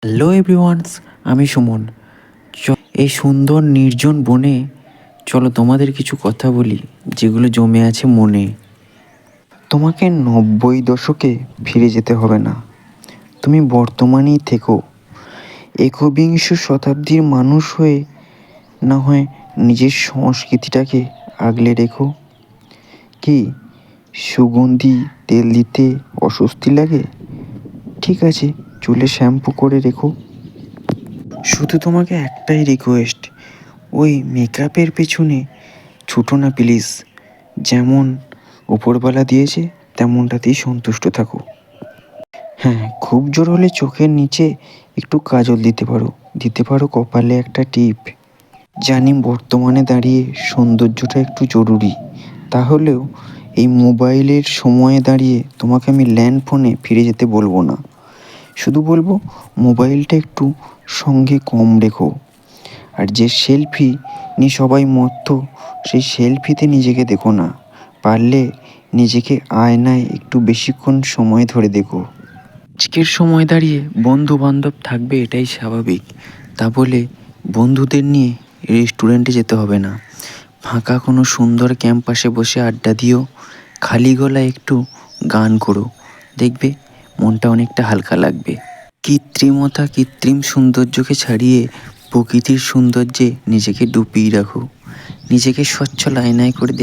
Hello everyone's, আমি সুমন। এই সুন্দর নির্জন বনে চলো তোমাদের কিছু কথা বলি যেগুলো জমে আছে মনে। তোমাকে 90 দশকে ফিরে যেতে হবে না, তুমি বর্তমানেই থেকো। একবিংশ শতাব্দীর মানুষ হয়ে না হয় নিজের সংস্কৃতিটাকে আগলে রেখো। কি সুগন্ধি তেল দিতে অস্বস্তি লাগে? ঠিক আছে, চুলে শ্যাম্পু করে রেখো। শুধু তোমাকে একটাই রিকোয়েস্ট, ওই মেকআপের পেছনে ছুটো না প্লিজ। যেমন ওপরবেলা দিয়েছে তেমনটাতেই সন্তুষ্ট থাকো। হ্যাঁ, খুব জোর হলে চোখের নিচে একটু কাজল দিতে পারো কপালে একটা টিপ। জানি বর্তমানে দাঁড়িয়ে সৌন্দর্যটা একটু জরুরি, তাহলেও এই মোবাইলের সময়ে দাঁড়িয়ে তোমাকে আমি ল্যান্ড ফোনে ফিরে যেতে বলবো না, শুধু বলবো মোবাইলটা একটু সঙ্গে কম রেখো। আর যে সেলফি নিয়ে সবাই মত্ত, সেই সেলফিতে নিজেকে দেখো না, পারলে নিজেকে আয়নায় একটু বেশিক্ষণ সময় ধরে দেখো। আজকের সময় দাঁড়িয়ে বন্ধু বান্ধব থাকবে, এটাই স্বাভাবিক। তা বলে বন্ধুদের নিয়ে রেস্টুরেন্টে যেতে হবে না। ফাঁকা কোনো সুন্দর ক্যাম্পাসে বসে আড্ডা দিও, খালি গলায় একটু গান করো, দেখবে মনটা অনেকটা হালকা লাগবে। কৃত্রিমতা, কৃত্রিম সৌন্দর্যকে ছাড়িয়ে প্রকৃতির সৌন্দর্যে নিজেকে ডুবিয়ে রাখো। নিজেকে স্বচ্ছ আয়নায় করে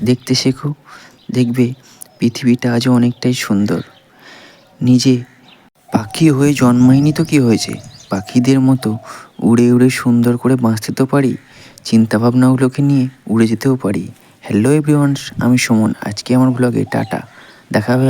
দেখতে শেখো, দেখবে পৃথিবীটা আজও অনেকটাই সুন্দর। নিজে পাখি হয়ে জন্মায়নি তো কী হয়েছে, পাখিদের মতো উড়ে উড়ে সুন্দর করে বাঁচতে তো পারি, চিন্তাভাবনাগুলোকে নিয়ে উড়ে যেতেও পারি। হ্যালো এভরিওয়ান, আমি সুমন। আজকে আমার ব্লগে টাটা, দেখা হবে